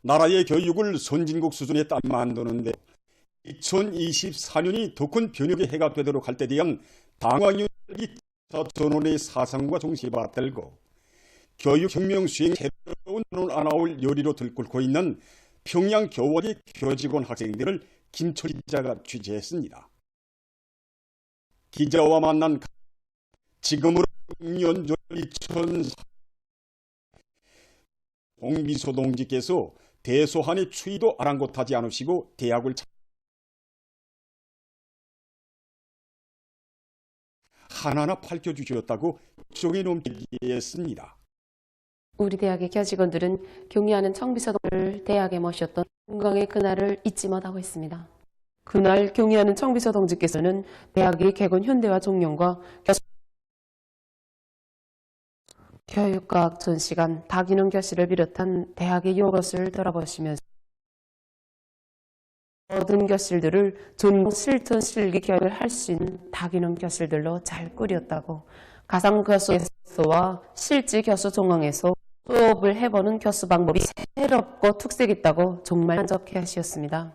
나라의 교육을 선진국 수준에 딱 만드는데 2024년이 더 큰 변혁의 해가 되도록 할 때 대한 당황이 전원의 사상과 정신이 받들고 교육혁명 수행 새로운 눈을 안아올 열의로 들끓고 있는 평양 교원의 교직원 학생들을 김철 기자가 취재했습니다. 기자와 만난 지금으로 6년 전 2004년 홍비소 동지께서 대소한의 추이도 아랑곳하지 않으시고 대학을 하나하나 밝혀주셨다고 정에 넘기했습니다. 우리 대학의 교직원들은 경리하는 청비서동을 대학에 모셨던 영광의 그날을 잊지 못하고 있습니다. 그날 경리하는 청비서 동지께서는 대학의 개건 현대화 종령과 교육과학 전시관, 다기능 교실을 비롯한 대학의 요것을 돌아보시면서 모든 교실들을 전공 실전 실기 교육을 할 수 있는 다기능 교실들로 잘 꾸렸다고, 가상교수와 실제 교수 전공에서 수업을 해보는 교수 방법이 새롭고 특색 있다고 정말 만족해 하셨습니다.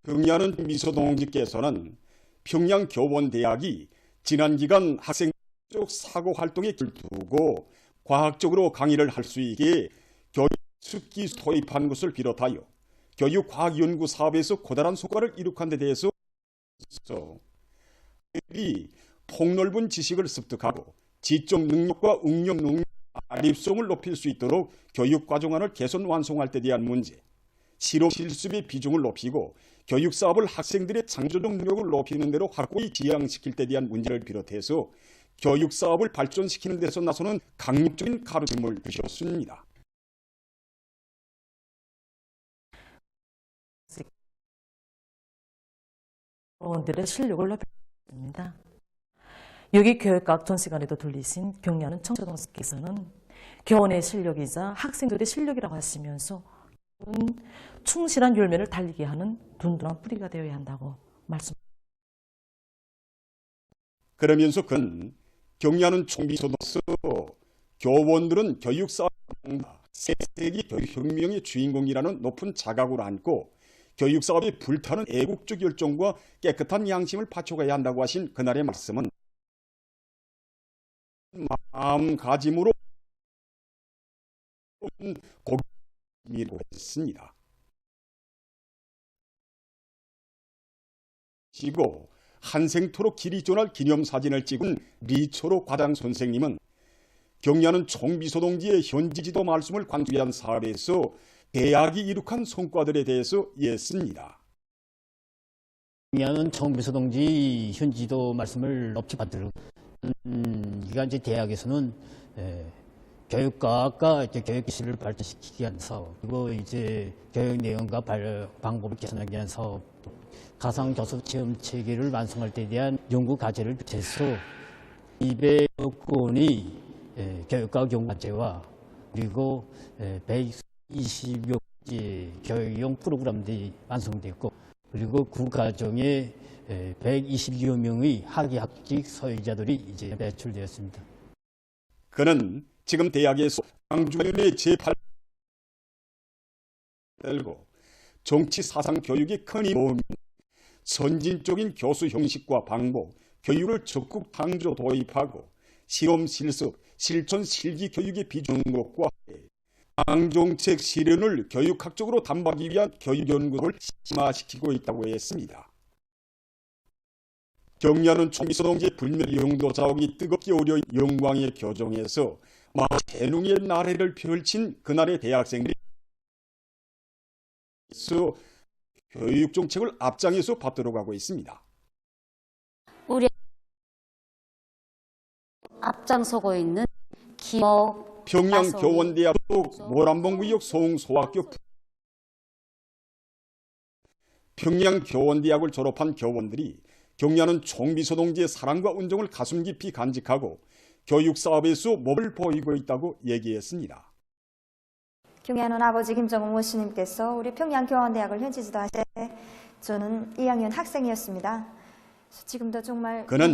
경리하는 미소 동지께서는 평양교원대학이 지난 기간 학생 쪽 사고 활동에 두고 과학적으로 강의를 할 수 있게 교육 습기 도입한 것을 비롯하여 교육과학연구 사업에서 고달한 성과를 이룩한 데 대해서 폭넓은 지식을 습득하고 지적 능력과 응용 능력, 알입성을 높일 수 있도록 교육과정안을 개선 완성할 때 대한 문제, 실험 실습의 비중을 높이고 교육사업을 학생들의 창조적 능력을 높이는 대로 확고히 지향시킬 때 대한 문제를 비롯해서 교육사업을 발전시키는 데서 나서는 강력적인 가르침을 주셨습니다. 교원들의 실력을 높였습니다. 여기 교육과학 전시관에도 들리신 경리하는 청초동께서는 교원의 실력이자 학생들의 실력이라고 하시면서 충실한 열매를 달리게 하는 든든한 뿌리가 되어야 한다고 말씀하셨습니다. 그러면서 그는 경리하는 총비서로서 교원들은 교육사업과 세계의 교육혁명의 주인공이라는 높은 자각을 안고 교육사업에 불타는 애국적 열정과 깨끗한 양심을 바쳐가야 한다고 하신 그날의 말씀은 마음가짐으로 고민이라고 했습니다. 지고 한생토록 길이 전할 기념사진을 찍은 리초로 과장 선생님은 경리하는 총비서동지의 현지지도 말씀을 관주한 사업에서 대학이 이룩한 성과들에 대해서 이해했습니다. 경리하는 총비서동지 현지지도 말씀을 높이 받들고 이가 이제 대학에서는 교육과학과 교육기술을 발전시키기 위한 사업, 그리고 이제 교육 내용과 방법을 개선하기 위한 사업, 가상교수 체험 체계를 완성할 때 대한 연구 과제를 비롯해서 200여 건의 교육과학 연구 과제와 그리고 120여 가지 교육용 프로그램들이 완성됐고, 그리고 그 과정에 120여 명의 학위학직 소유자들이 이제 배출되었습니다. 그는 지금 대학에서 강주연의 제8 들고 정치 사상 교육의 큰 힘을 선진적인 교수 형식과 방법, 교육을 적극 강조 도입하고 실험 실습, 실천 실기 교육의 비중과 당정책 실현을 교육학적으로 담보하기 위한 교육 연구를 심화시키고 있다고 했습니다. 경리하는 총비서동지의 불멸용도 자욱이 뜨겁게 오려 영광의 교정에서 재능의 나래를 펼친 그날의 대학생들이 교육 정책을 앞장에서 받들어가고 있습니다. 우리 앞장서고 있는 기업 평양교원대학 모란봉구역 소흥소학교 평양교원대학을 졸업한 교원들이 경리하는 총비서동지의 사랑과 은정을 가슴 깊이 간직하고 교육사업에서 몸을 보이고 있다고 얘기했습니다. 경리하는 아버지 김정은 모씨님께서 우리 평양교원대학을 현지지도하실 때 저는 2학년 학생이었습니다. 지금도 정말 그는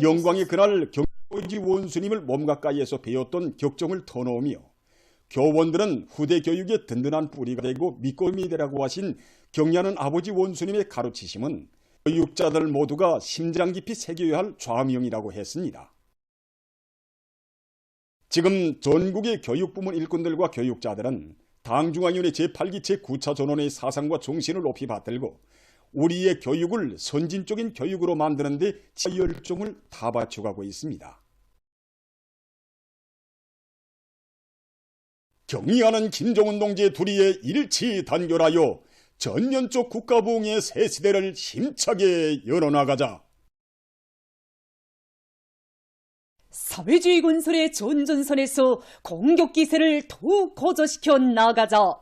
영광의 그날 경지 원수님을 몸 가까이에서 배웠던 격정을 터놓으며 교원들은 후대 교육의 든든한 뿌리가 되고 밑거름이 되라고 하신 경리하는 아버지 원수님의 가르치심은 교육자들 모두가 심장 깊이 새겨야 할 좌명이라고 했습니다. 지금 전국의 교육부문 일꾼들과 교육자들은 당중앙위원회 제8기 제9차 전원의 사상과 정신을 높이 받들고 우리의 교육을 선진적인 교육으로 만드는 데 열정을 다 바쳐가고 있습니다. 경의하는 김정은 동지의 둘이의 일치 단결하여 전면적 국가부흥의 새 시대를 힘차게 열어나가자. 사회주의 건설의 전전선에서 공격 기세를 더욱 고조시켜 나가자.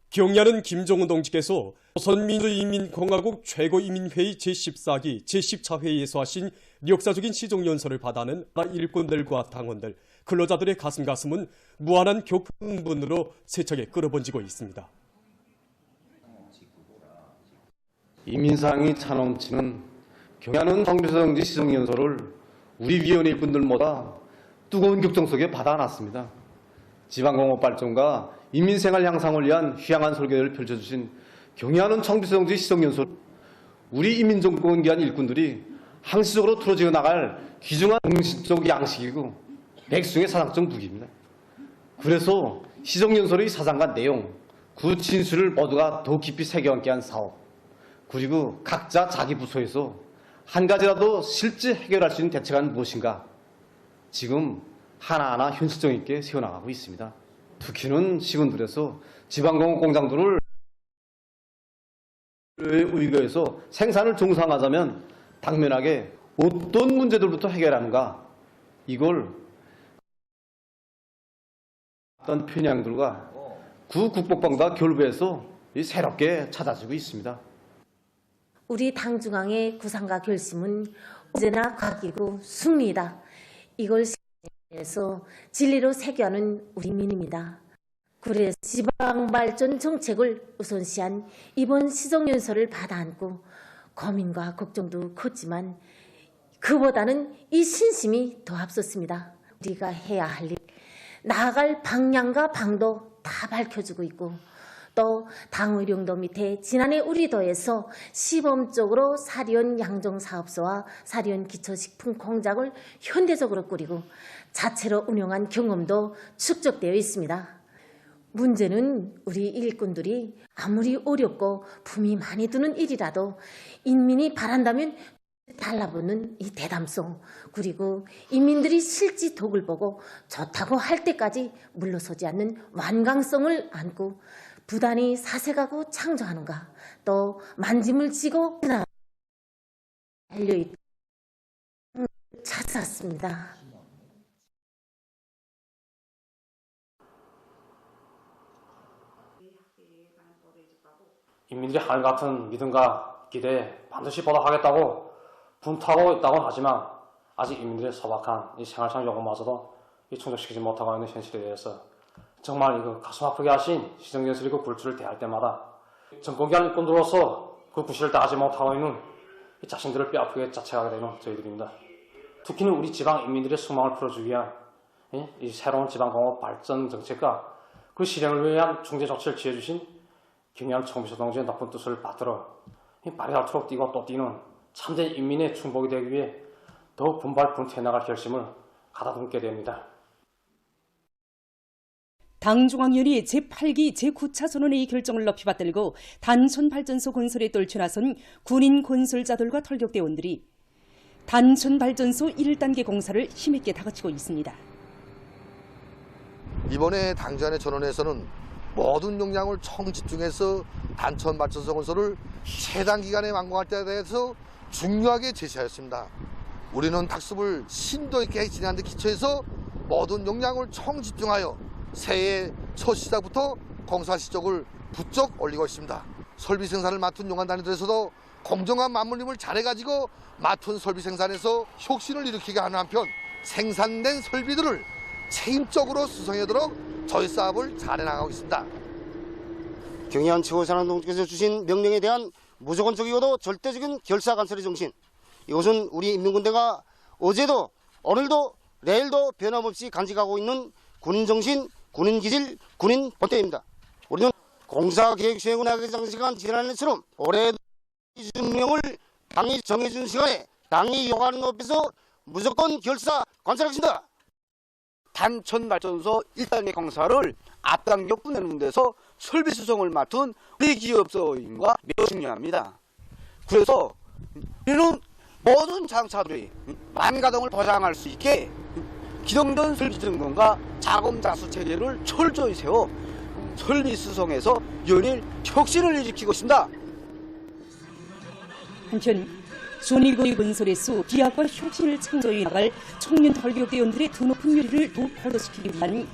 경의하는 김정은 동지께서 조선민주인민공화국 최고인민회의 제14기 제10차 회의에서 하신 역사적인 시정연설을 받아는 일꾼들과 당원들, 근로자들의 가슴은 무한한 교훈분으로 세차게 끌어번지고 있습니다. 이민상이 차넘치는 경의하는 정비서정지 시정연설을 우리 위원 일꾼들보다 뜨거운 격정 속에 받아놨습니다. 지방공업 발전과 인민생활 향상을 위한 휴양한 설계를 펼쳐주신 경의하는 청비서정지 시정연설, 우리 인민정권 기한 일꾼들이 항시적으로 틀어지어 나갈 귀중한 공신적 양식이고 백성의 사상적 무기입니다. 그래서 시정연설의 사상과 내용, 그 진술을 모두가 더 깊이 새겨앉게 한 사업, 그리고 각자 자기 부서에서 한 가지라도 실제 해결할 수 있는 대책은 무엇인가 지금 하나하나 현실성 있게 세워나가고 있습니다. 특히는 시군들에서 지방공업 공장들을 의거해서 생산을 정상화하자면 당면하게 어떤 문제들부터 해결하는가, 이걸 어떤 편향들과 구 국복방과 결부해서 새롭게 찾아지고 있습니다. 우리 당중앙의 구상과 결심은 언제나 과기고 승리이다. 이걸 해서 진리로 새겨하는 우리 민입니다. 그래서 지방발전 정책을 우선시한 이번 시정연설을 받아안고 고민과 걱정도 컸지만 그보다는 이 신심이 더 앞섰습니다. 우리가 해야 할 일, 나아갈 방향과 방도 다 밝혀주고 있고 또 당의령도 밑에 지난해 우리도에서 시범적으로 사리온 양정사업소와 사리온 기초식품 공장을 현대적으로 꾸리고 자체로 운영한 경험도 축적되어 있습니다. 문제는 우리 일꾼들이 아무리 어렵고 품이 많이 드는 일이라도 인민이 바란다면 달라붙는 이 대담성, 그리고 인민들이 실지 덕을 보고 좋다고 할 때까지 물러서지 않는 완강성을 안고 부단히 사색하고 창조하는가, 또 만짐을 지고 달려있다 찾았습니다. 인민들이 한같은 믿음과 기대에 반드시 보답하겠다고 분투하고 있다고는 하지만 아직 인민들의 소박한 이 생활상 요구마저도 충족시키지 못하고 있는 현실에 대해서 정말 이거 가슴 아프게 하신 시정연설이고 굴주를 대할 때마다 정권기한 일꾼들로서 그 구실을 다하지 못하고 있는 자신들을 뼈아프게 자책하게 되는 저희들입니다. 특히는 우리 지방 인민들의 소망을 풀어주기 위한 이 새로운 지방공업 발전 정책과 그 실행을 위한 중재 조치를 취해주신 경의하는 청비서 동지의 높은 뜻을 받들어 발이 닳도록 뛰고 또 뛰는 참된 인민의 충복이 되기 위해 더욱 분발 분투해 나갈 결심을 가다듬게 됩니다. 당중앙위원회 제8기 제9차 전원회의 결정을 높이 받들고 단촌발전소 건설에 떨쳐나선 군인 건설자들과 털격대원들이 단촌발전소 1단계 공사를 힘있게 다그치고 있습니다. 이번에 당전의 전원에서는 모든 역량을 총집중해서 단촌발전소 건설을 최단 기간에 완공할 때에 대해서 중요하게 제시하였습니다. 우리는 학습을 심도 있게 진행하는 데 기초해서 모든 역량을 총집중하여 새해 첫 시작부터 공사 시적을 부쩍 올리고 있습니다. 설비 생산을 맡은 용안단위들에서도 공정한 맞물림을 잘해가지고 맡은 설비 생산에서 혁신을 일으키게 하는 한편 생산된 설비들을 책임적으로 수성하도록 저희 사업을 잘해나가고 있습니다. 경의한 최고사령동지께서 주신 명령에 대한 무조건적이고도 절대적인 결사간설의 정신, 이것은 우리 인민군대가 어제도 오늘도 내일도 변함없이 간직하고 있는 군인정신, 군인기질, 군인 본태입니다. 우리는 공사계획 수행을 하기 장시간 지난해처럼 올해도 이준명을 당이 정해준 시간에 당이 요구하는 높이서 무조건 결사 관찰하겠습니다. 단천발전소 1단계 공사를 앞당겨 끝내는 데서 설비 수송을 맡은 우리 기업소임과 매우 중요합니다. 그래서 우리는 모든 장사들이 만가동을 보장할 수 있게 기동전 설비 점검과 자금자수 체계를 철저히 세워 설비 수송에서 연일 혁신을 일으키고 있습니다. 한편 조니고의 건설에서 기약과 혁신을 창조해 나갈 청년 덜격대원들의 더 높은 요리를 더 거듭시키기 위한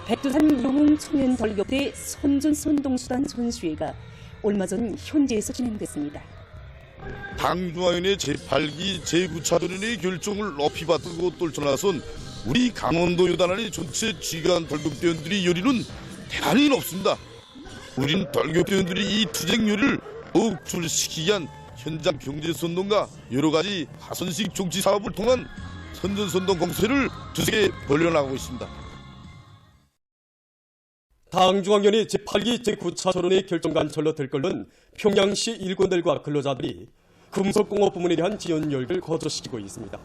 백두산 용흥 청년 덜격대 선전선동수단 전시회가 얼마 전 현지에서 진행됐습니다. 당중앙위원회 제8기 제9차전의 결정을 높이 받들고 떨쳐나선 우리 강원도 요단안의 전체 지간 덜격대원들의 요리는 대단히 높습니다. 우린 덜격대원들이 이 투쟁 요리를 더욱 출시키기 위한 현장 경제선동과 여러가지 화선식 정치 사업을 통한 선전선동 공세를 두세 개 벌려나가고 있습니다. 당중앙위원회 제8기 제9차 전원의 결정관철로 들끓는 평양시 일꾼들과 근로자들이 금속공업 부문에 대한 지원 열기를 거저시키고 있습니다.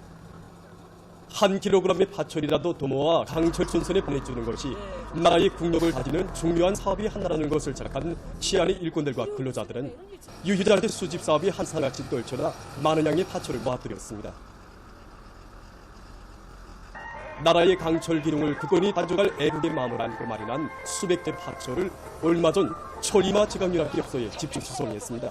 1kg의 파철이라도 더 모아 강철 전선에 보내주는 것이 나라의 국력을 다지는 중요한 사업이 하나라는 것을 자각한 시안의 일꾼들과 근로자들은 유희자한테 수집 사업이 한산같이 떨쳐나 많은 양의 파철을 모아들였습니다. 나라의 강철 기능을 굳건히 단종할 애국의 마음을 안고 마련한 수백 대 파철을 얼마 전 철이마 지방연합기업소에 집중 수송했습니다.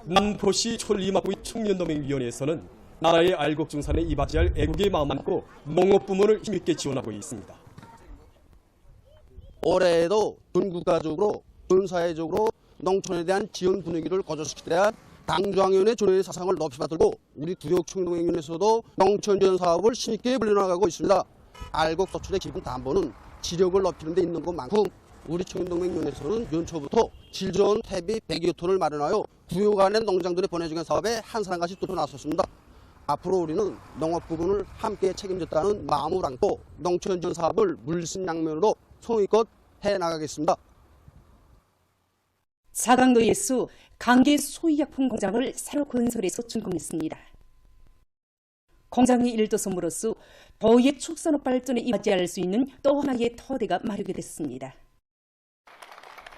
남포시 철이마구의 청년동맹위원회에서는 나라의 알곡중산에 이바지할 애국의 마음 안고 농업부문을 힘있게 지원하고 있습니다. 올해에도 전 국가적으로, 전 사회적으로 농촌에 대한 지원 분위기를 고조시키기 위한 당중앙위원회 전원의 사상을 높이 받들고 우리 구역 청년동맹위원회에서도 농촌 지원 사업을 힘있게 벌려나가고 있습니다. 알곡 도출의 기본 담보는 지력을 높이는 데 있는 것만큼 우리 청년동맹위원회에서는 연초부터 질 좋은 퇴비 100여 톤을 마련하여 구역 안의 농장들에 보내주는 사업에 한 사람같이 또 나섰습니다. 앞으로 우리는 농업 부분을 함께 책임졌다는 마음을 안고 농촌 지원 사업을 물심양면으로 성의껏 해나가겠습니다. 사강도에서 강계 소이약품 공장을 새로 건설해서 준공했습니다. 공장이 일도섬으로써 도의 축산업 발전에 이바지할 수 있는 또 하나의 토대가 마련이 됐습니다.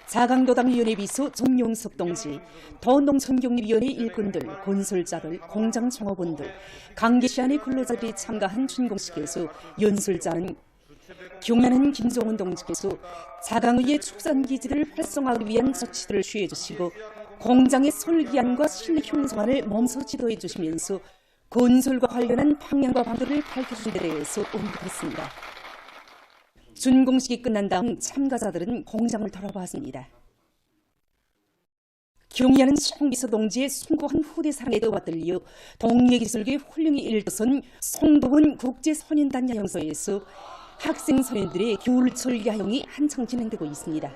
사강도당위원회 비서 정용석 동지, 도농촌경리위원회 일꾼들, 건설자들, 공장 종업원들, 강계시안의 근로자들이 참가한 준공식에서 연설자는 경연은 김종훈 동지께서 사강의의 축산기지를 활성화하기 위한 조치들을 취해 주시고 공장의 설계안과 실내 형성안을 몸소 지도해 주시면서 건설과 관련한 방향과 방도를 밝혀준 데 대해서 언급했습니다. 준공식이 끝난 다음 참가자들은 공장을 돌아봤습니다. 경의하는 송비서 동지의 숭고한 후대 사랑에 떠받들려 동예기술계 훌륭히 일도선 송도원 국제소년단 야영소에서 학생 소년들의 겨울철 야영이 한창 진행되고 있습니다.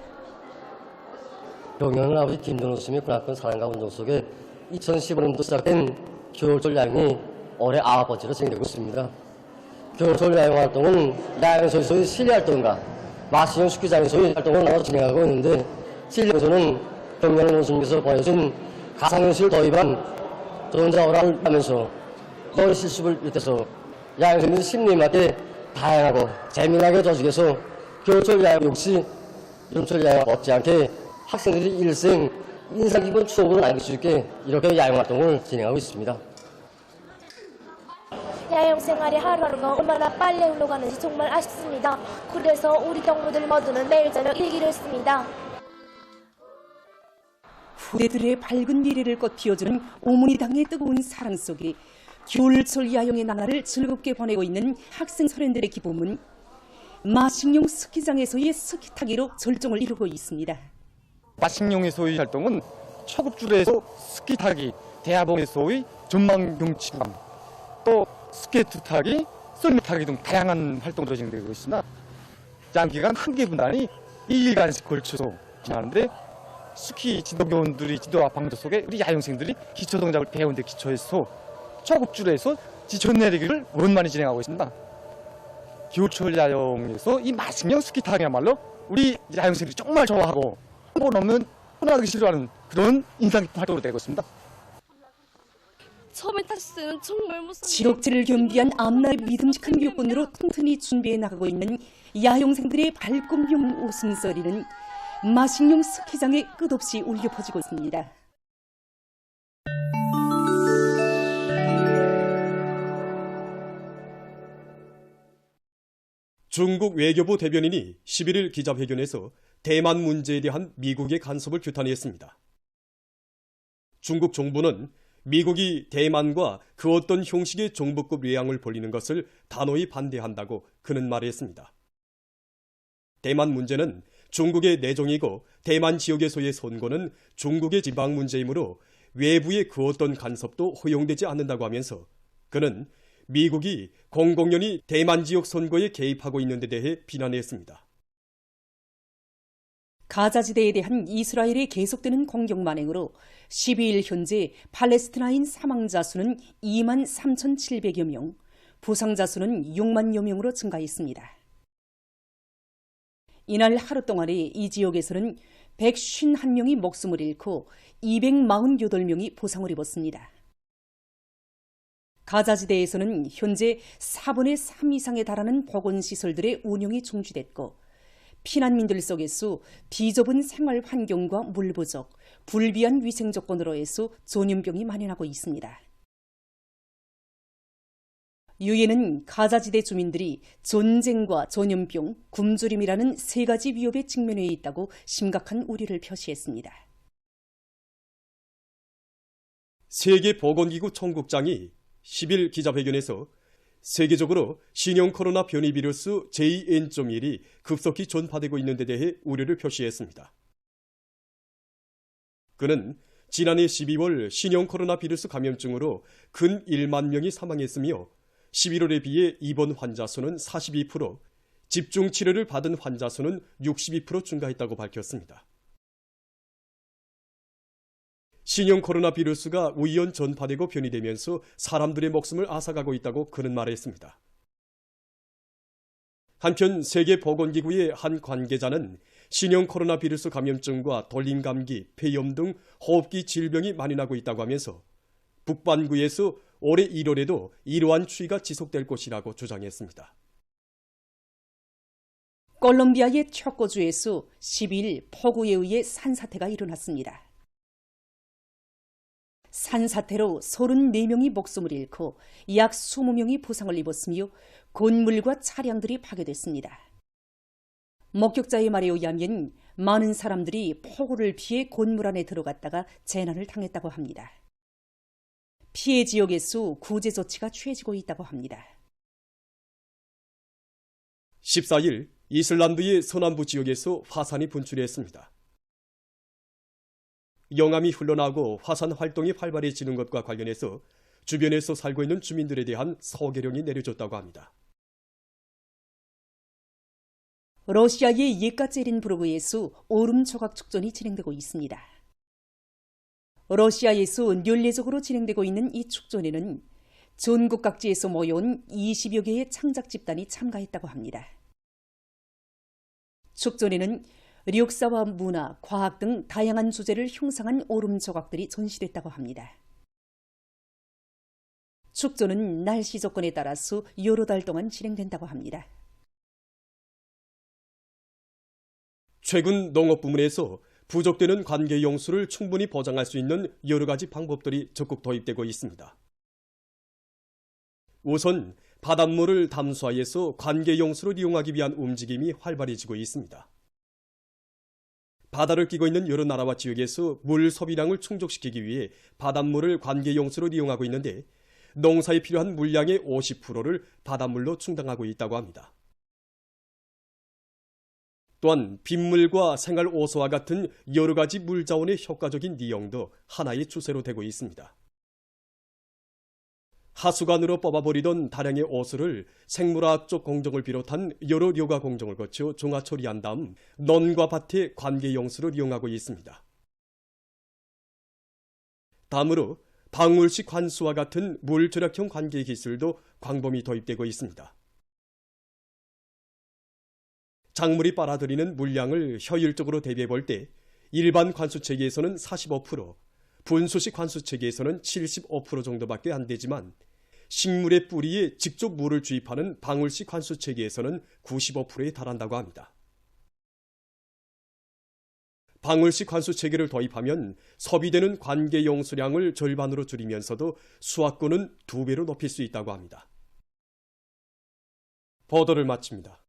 경연은 아버지 김정은 스님의 군악권 사랑과 운동 속에 2015년도 시작된 겨울철 야영이 올해 9번째로 진행되고 있습니다. 겨울철 야영 활동은 야영소에서의 실내 활동과 마시형 스키장에서의 활동을 나눠 진행하고 있는데, 실내에서는 경연을 원수님께서 보내준 가상현실을 도입한 전자오락을 하면서 노래 실습을 비롯해서 야영소민 심리님한테 다양하고 재미나게 조직해서 겨울철 야영 역시 여름철 야영 못지않게 학생들이 일생 인상 깊은 추억을 남길 수 있게 이렇게 야영 활동을 진행하고 있습니다. 야영 생활이 하루하루가 얼마나 빨리 흘러가는지 정말 아쉽습니다. 그래서 우리 동무들 모두는 매일 저녁 일기를 씁니다. 후대들의 밝은 미래를 꽃피워주는 오문이당의 뜨거운 사랑 속에 겨울철 야영의 나날을 즐겁게 보내고 있는 학생 소년들의 기쁨은 마식령 스키장에서의 스키 타기로 절정을 이루고 있습니다. 마식령에서의 활동은 초급주로에서 스키 타기, 대하봉에서의 전망 경치감, 또 스케이트 타기, 썰매 타기 등 다양한 활동으로 진행되고 있습니다. 장기간 한 개 분단이 2일간씩 걸쳐서 지나는데 스키 지도교원들이 지도와 방조 속에 우리 야영생들이 기초 동작을 배운 데 기초해서 초급줄에서 지천 내리기를 오랜만에 진행하고 있습니다. 겨울철 야영에서 이 마식령 스키타기야말로 우리 야영생들이 정말 좋아하고 한 번 오면 떠나기 싫어하는 그런 인상 깊은 활동으로 되고 있습니다. 처음에 탔을 때는 정말 무서웠어요. 지력질을 겸비한 앞날의 믿음직한 교권으로 튼튼히 준비해 나가고 있는 야영생들의 발꿈용 웃음소리는 마식령 스키장에 끝없이 울려 퍼지고 있습니다. 중국 외교부 대변인이 11일 기자회견에서 대만 문제에 대한 미국의 간섭을 규탄했습니다. 중국 정부는 미국이 대만과 그 어떤 형식의 정부급 외양을 벌이는 것을 단호히 반대한다고 그는 말했습니다. 대만 문제는 중국의 내정이고 대만 지역에서의 선거는 중국의 지방 문제이므로 외부의 그 어떤 간섭도 허용되지 않는다고 하면서 그는 미국이 공공연히 대만 지역 선거에 개입하고 있는 데 대해 비난했습니다. 가자지대에 대한 이스라엘의 계속되는 공격 만행으로 12일 현재 팔레스티나인 사망자 수는 23,700여 명, 부상자 수는 6만여 명으로 증가했습니다. 이날 하루 동안에 이 지역에서는 151명이 목숨을 잃고 248명이 부상을 입었습니다. 가자지대에서는 현재 4분의 3 이상에 달하는 보건시설들의 운영이 중지됐고 피난민들 속에서 비좁은 생활 환경과 물 부족, 불비한 위생 조건으로 해서 전염병이 만연하고 있습니다. 유엔은 가자지대 주민들이 전쟁과 전염병, 굶주림이라는 세 가지 위협에 직면해 있다고 심각한 우려를 표시했습니다. 세계보건기구 총국장이 10일 기자회견에서 세계적으로 신형 코로나 변이 비루스 JN.1이 급속히 전파되고 있는 데 대해 우려를 표시했습니다. 그는 지난해 12월 신형 코로나 비루스 감염증으로 근 1만 명이 사망했으며 11월에 비해 입원 환자 수는 42%, 집중 치료를 받은 환자 수는 62% 증가했다고 밝혔습니다. 신형 코로나 비루스가 우연 전파되고 변이되면서 사람들의 목숨을 앗아가고 있다고 그는 말했습니다. 한편 세계보건기구의 한 관계자는 신형 코로나 비루스 감염증과 돌림감기, 폐렴 등 호흡기 질병이 만연하고 있다고 하면서 북반구에서 올해 1월에도 이러한 추이가 지속될 것이라고 주장했습니다. 콜롬비아의 초코주에서 12일 폭우에 의해 산사태가 일어났습니다. 산사태로 34명이 목숨을 잃고 약 20명이 부상을 입었으며 건물과 차량들이 파괴됐습니다. 목격자의 말에 의하면 많은 사람들이 폭우를 피해 건물 안에 들어갔다가 재난을 당했다고 합니다. 피해 지역에서 구제 조치가 취해지고 있다고 합니다. 14일 이슬란드의 서남부 지역에서 화산이 분출했습니다. 영암이 흘러나오고 화산 활동이 활발해지는 것과 관련해서 주변에서 살고 있는 주민들에 대한 소개령이 내려졌다고 합니다. 러시아의 예카체린부르크에서 얼음 조각 축전이 진행되고 있습니다. 러시아에서 연례적으로 진행되고 있는 이 축전에는 전국 각지에서 모여온 20여 개의 창작 집단이 참가했다고 합니다. 축전에는 역사와 문화, 과학 등 다양한 주제를 형상한 얼음 조각들이 전시됐다고 합니다. 축전은 날씨 조건에 따라서 여러 달 동안 진행된다고 합니다. 최근 농업 부문에서 부족되는 관계 용수를 충분히 보장할 수 있는 여러 가지 방법들이 적극 도입되고 있습니다. 우선 바닷물을 담수하여서 관계 용수를 이용하기 위한 움직임이 활발해지고 있습니다. 바다를 끼고 있는 여러 나라와 지역에서 물 소비량을 충족시키기 위해 바닷물을 관계 용수로 이용하고 있는데 농사에 필요한 물량의 50%를 바닷물로 충당하고 있다고 합니다. 또한 빗물과 생활오소와 같은 여러 가지 물자원의 효과적인 이용도 하나의 추세로 되고 있습니다. 하수관으로 뽑아버리던 다량의 오수를 생물화학적 공정을 비롯한 여러 료가 공정을 거쳐 종화 처리한 다음 논과 밭의 관계 용수를 이용하고 있습니다. 다음으로 방울식 관수와 같은 물 절약형 관계 기술도 광범위 도입되고 있습니다. 작물이 빨아들이는 물량을 효율적으로 대비해 볼 때 일반 관수체계에서는 45%, 분수식 관수체계에서는 75% 정도밖에 안 되지만 식물의 뿌리에 직접 물을 주입하는 방울식 관수체계에서는 95%에 달한다고 합니다. 방울식 관수체계를 도입하면 소비되는 관계 용수량을 절반으로 줄이면서도 수확권은 2배로 높일 수 있다고 합니다. 보도를 마칩니다.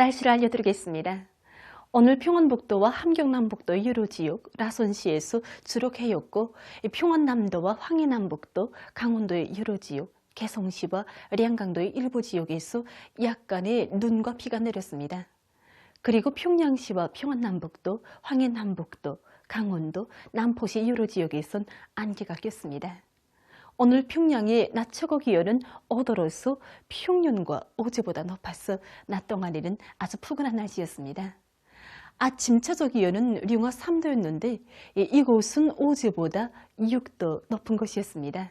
날씨를 알려드리겠습니다. 오늘 평안북도와 함경남북도 유로 지역, 라선시에서 주로 해였고 평안남도와 황해남북도, 강원도의 유로 지역, 개성시와 량강도의 일부 지역에서 약간의 눈과 비가 내렸습니다. 그리고 평양시와 평안남북도, 황해남북도, 강원도, 남포시 유로 지역에선 안개가 꼈습니다. 오늘 평양의 낮 최고 기온은 5도로서 평년과 어제보다 높아서 낮 동안에는 아주 푸근한 날씨였습니다. 아침 최저 기온은 령화 3도였는데 이곳은 어제보다 6도 높은 곳이었습니다.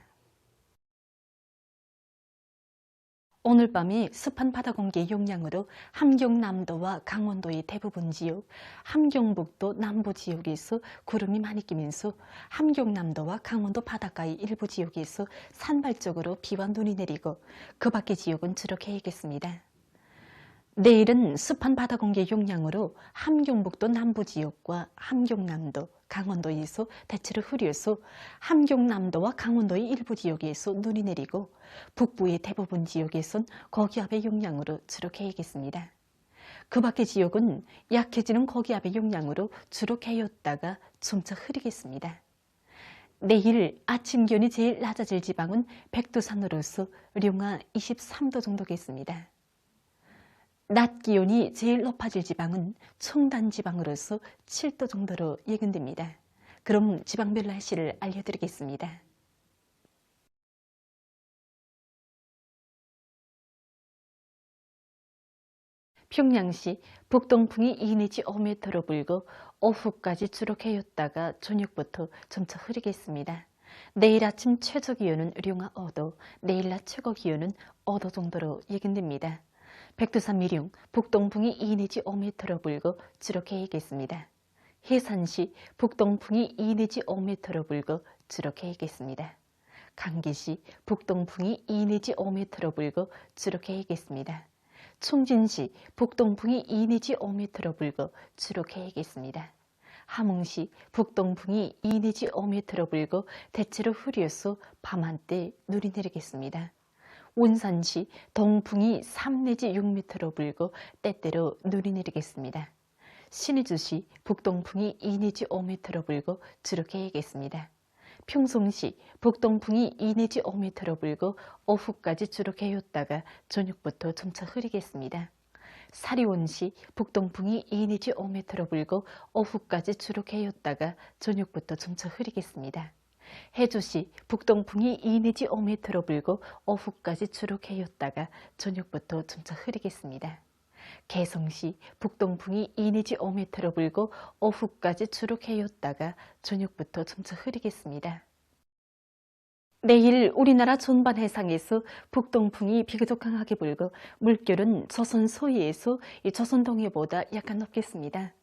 오늘 밤에 습한 바다 공기 영향으로 함경남도와 강원도의 대부분 지역, 함경북도 남부 지역에서 구름이 많이 끼면서 함경남도와 강원도 바닷가의 일부 지역에서 산발적으로 비와 눈이 내리고 그 밖의 지역은 주로 개겠습니다. 내일은 습한 바다 공기 영향으로 함경북도 남부 지역과 함경남도, 강원도에서 대체로 흐려서 함경남도와 강원도의 일부 지역에서 눈이 내리고 북부의 대부분 지역에선 고기압의 영향으로 주로 개겠습니다. 그 밖의 지역은 약해지는 고기압의 영향으로 주로 개였다가 점차 흐리겠습니다. 내일 아침 기온이 제일 낮아질 지방은 백두산으로서 령화 23도 정도겠습니다. 낮 기온이 제일 높아질 지방은 청단 지방으로서 7도 정도로 예견됩니다. 그럼 지방별 날씨를 알려드리겠습니다. 평양시 북동풍이 2 내지 5m로 불고 오후까지 주로 개였다가 저녁부터 점차 흐리겠습니다. 내일 아침 최저 기온은 령화 5도, 내일 낮 최고 기온은 5도 정도로 예견됩니다. 백두산 미령, 북동풍이 2 내지 5m로 불고 주로 개겠습니다. 해산시 북동풍이 2 내지 5m로 불고 주로 개겠습니다. 강기시 북동풍이 2 내지 5m로 불고 주로 개겠습니다. 충진시 북동풍이 2 내지 5m로 불고 주로 개겠습니다. 함흥시 북동풍이 2 내지 5m로 불고 대체로 흐려서 밤한때 눈이 내리겠습니다. 운산시 동풍이 3 내지 6m로 불고 때때로 눈이 내리겠습니다. 신의주시 북동풍이 2 내지 5m로 불고 주로 개겠습니다. 평송시 북동풍이 2 내지 5m로 불고 오후까지 주로 개였다가 저녁부터 점차 흐리겠습니다. 사리온시 북동풍이 2 내지 5m로 불고 오후까지 주로 개였다가 저녁부터 점차 흐리겠습니다. 해주시 북동풍이 2 내지 5m로 불고 오후까지 주로 개였다가 저녁부터 점차 흐리겠습니다. 개성시 북동풍이 2 내지 5m로 불고 오후까지 주로 개였다가 저녁부터 점차 흐리겠습니다. 내일 우리나라 전반 해상에서 북동풍이 비교적 강하게 불고 물결은 조선 서해에서 조선 동해보다 약간 높겠습니다.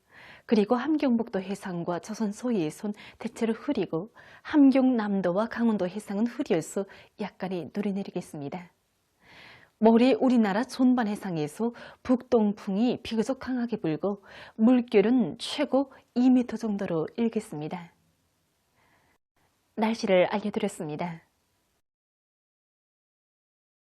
그리고 함경북도 해상과 조선 서해에선 대체로 흐리고 함경남도와 강원도 해상은 흐려서 약간의 눈이 내리겠습니다. 모레 우리나라 전반 해상에서 북동풍이 비교적 강하게 불고 물결은 최고 2m 정도로 일겠습니다. 날씨를 알려드렸습니다.